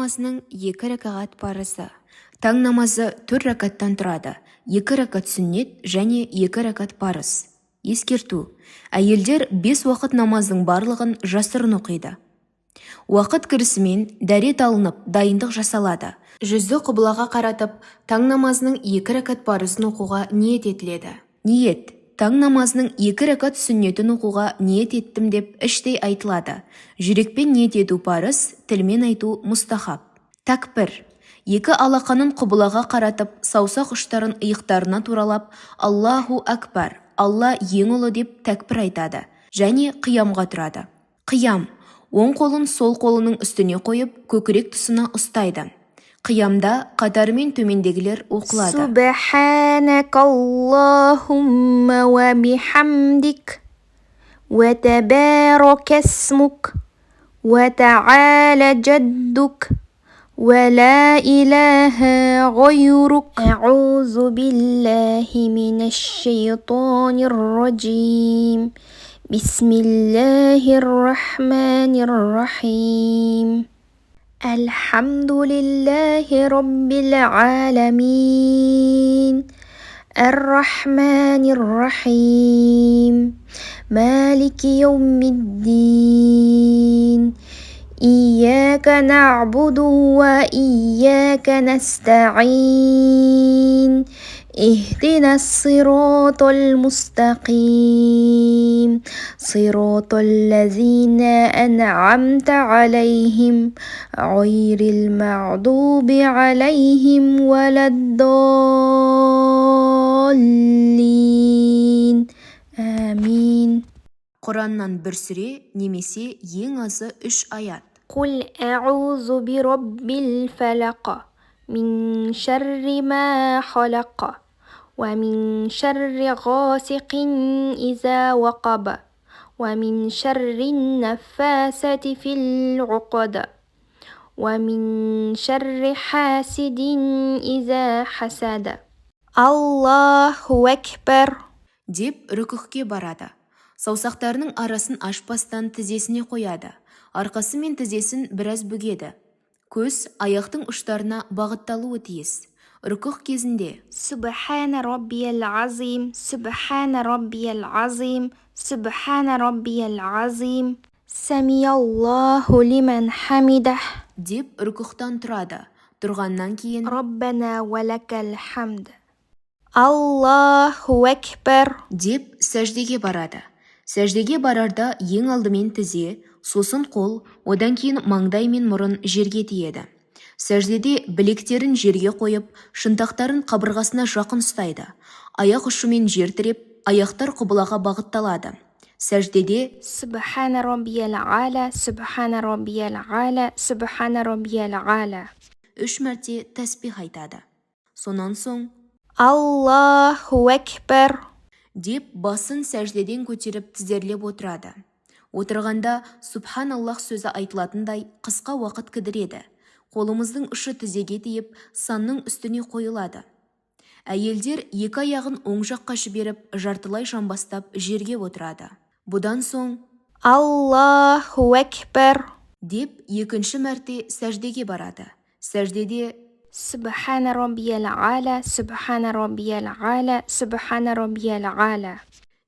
намазының 2 ракағат парызы. Таң намазы 4 ракаттан тұрады. 2 ракат сүннет және 2 ракат парыз. Ескерту: әйелдер 5 уақыт намаздың барлығын жасырын оқиды. Уақыт кірісімен дәрет алынып, дайындық жасалады. Жүзді құбылаға қаратып, таң намазының 2 ракат парызын оқуға ниет етіледі. Ниет: таң намазының 2 ракат сүннетін оқуға ниет еттім деп іштей айтылады. Жүрекпен ниет ету парыз, тілмен айту мұстахаб. Такбір: 2 алақанын құбылаға қаратып, саусақ ұштарын иықтарына туралап, Аллаху акбар, Алла ең ұлы деп тәкбір айтады және қиямға тұрады. Қиям: оң қолын сол қолының үстіне қойып, көкірек тұсына ұстайды. Қиямда қатарымен төмендегілер оқылады. Субханакаллахумма ва бихамдик, ва табарака смук, ва та'аля джаддук, ва ла илаха гайрук. А'узу биллахи минаш шайтанир раджим. Бисмиллахир рахманир рахим. الحمد لله رب العالمين الرحمن الرحيم مالك يوم الدين إياك نعبد وإياك نستعين اهدنا الصراط المستقيم صراط الذين أنعمت عليهم غير المغضوب عليهم ولا الضالين آمين. Құраннан бір сүре немесе ең азы 3 аят. قل أعوذ برب الفلق من شر ما خلق ومن شر غاسق إذا وقب ومن شر النفاسة في العقد ومن شر حاسد إذا حسد. الله أكبر деп рүкүхке барады. Саусақтарының арасын ашпастан тізесіне қояды. Арқасы мен тізесін біраз бүгеді. Көз аяқтың ұштарына бағытталуы тиіс. Рүкүх кезінде Субхана раббиял азим, Субхана раббиял азим, Субхана раббиял азим, Самиаллаху лиман хамидах деп рүкүхтан тұрады. Тұрғаннан кейін Раббана валакал хамд. Аллаху акбар деп сәждеге барады. Сәждеге барарда ең алдымен тізе, сосын қол, одан кейін маңдай мен мұрын жерге тиеді. Сәждеде білектерін жерге қойып, шынтақтарын қабырғасына жақын ұстайды. Аяқ ұшымен жер тіреп, аяқтар құбылаға бағытталады. Сәждеде Субхана раббиял ала, Субхана раббиял ала, Субхана раббиял ала 3 мәрте тәсбих айтады. Сонан соң Аллаху акбар деп басын сәждеден көтеріп тізерлеп отырады. Отырғанда Субханаллах сөзі айтылатындай қысқа уақыт кідіреді. Қолымыздың ұшы тізеге тиіп, санның үстіне қойылады. Әйелдер 2 аяғын оң жаққа жіберіп, жартылай жамбастап жерге отырады. Бұдан соң Аллаху акбар деп 2-ші мәрте сәждеге барады. Сәждеде Субхана раббиял ала, Субхана раббиял ала, Субхана раббиял ала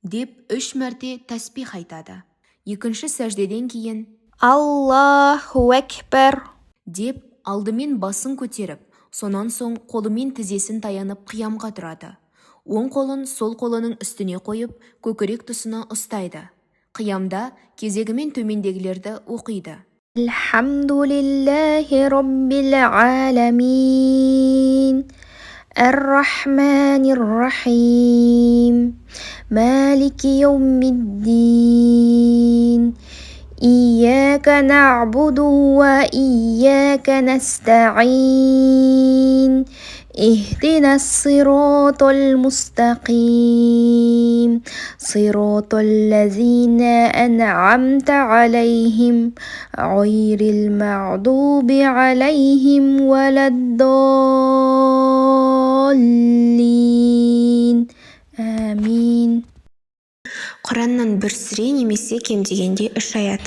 деп 3 мәрте тәсбих айтады. 2-ші сәждеден кейін Аллаху акбар деп алдымен басын көтеріп, сонан соң қолымен тізесін таянып қиямға тұрады. Оң қолын сол қолының үстіне қойып, көкірек тұсына ұстайды. Қиямда кезегімен төмендегілерді оқиды. Алхамдулиллахи раббил аламин Ар-Рахманир Рахим Малики йаумиддин Ияка нa'буду ва ияка наста'ин اهدنا الصراط المستقيم صراط الذين أنعمت عليهم غير المغضوب عليهم ولا الضالين آمين. Құраннан бір сүре немесе кем дегенде 3 аят.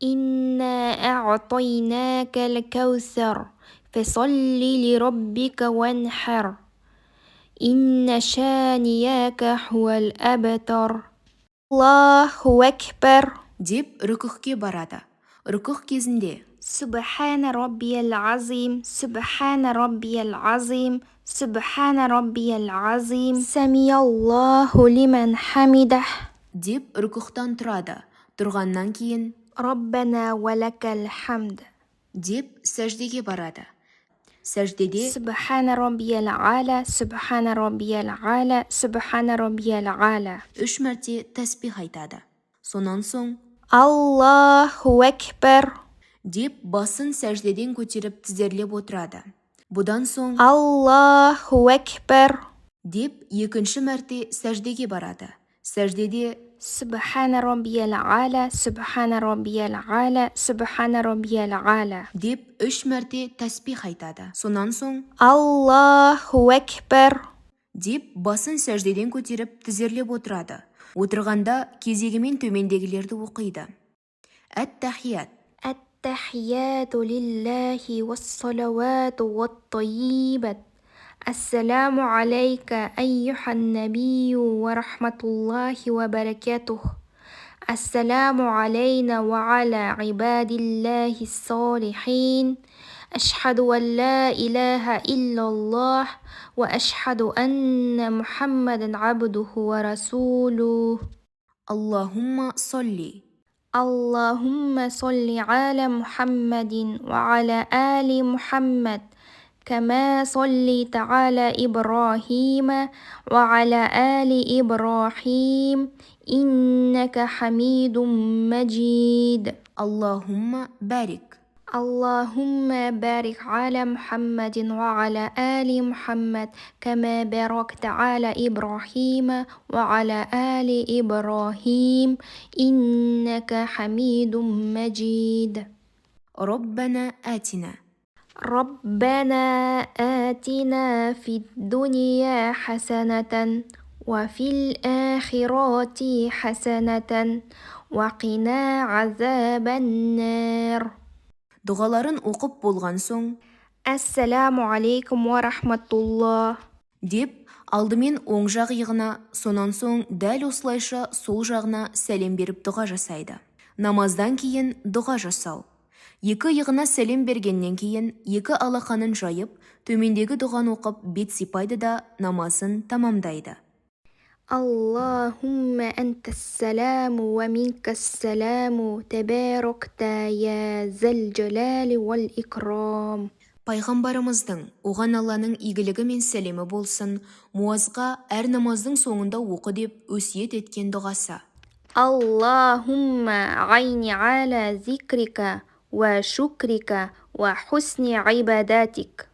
إنا أعطيناك الكوثر فصل لربك وانحر إن شانياك هو الأبتر الله أكبر деп рүкүхке барады. Рүкүх кезінде سبحان ربي العظيم سبحان ربي العظيم سبحان ربي العظيم سمع الله لمن حمده деп рүкүхтан тұрады. Тұрғаннан кейін ربنا ولك الحمد деп сәждеге барады. Сәждеде سبحان ربي العالى سبحان ربي العالى سبحان ربي العالى 3 мәрте тәсбих айтады. Сонан соң الله أكبر деп басын сәждеден көтеріп тізерлеп отырады. Бұдан соң الله أكبر деп екінші мәрте сәждеге барады. Сәждеде سبحان ربي العالى سبحان ربي العالى سبحان ربي العالى деп 3 мәрте тәсбих айтады. Сонан соң الله أكبر деп басын сәждеден көтеріп тізерлеп отырады. Отырғанда кезегімен төмендегілерді оқиды. Әт-тахият. التحيات لله والصلوات والطيبات السلام عليك أيها النبي ورحمة الله وبركاته السلام علينا وعلى عباد الله الصالحين أشهد أن لا إله إلا الله وأشهد أن محمدا عبده ورسوله Аллахумма солли. اللهم صل على محمد وعلى آل محمد كما صليت على إبراهيم وعلى آل إبراهيم إنك حميد مجيد Аллахумма барик. اللهم بارك على محمد وعلى آل محمد كما باركت على إبراهيم وعلى آل إبراهيم إنك حميد مجيد ربنا آتنا. ربنا آتنا في الدنيا حسنة وفي الآخرة حسنة وقنا عذاب النار Дұғаларын оқып болған соң Ассаламу алейкум ва рахматуллах деп алдымен оң жақ иығына, сонан соң дәл осылайша сол жағына сәлем беріп дұға жасайды. Намаздан кейін дұға жасау. Екі иығына сәлем бергеннен кейін екі алақанын жайып, төмендегі дұғаны оқып бет сипайды да намазын тамамдайды. اللهم أنت السلام ومنك السلام تباركت يا ذا الجلال والإكرام Пайғамбарымыздың, оған Алланың игілігі мен сәлемі болсын, Муазға әр намаздың соңында оқы деп өсиет еткен дұғасы. اللهم عيني على ذكرك وشكرك وحسن عباداتك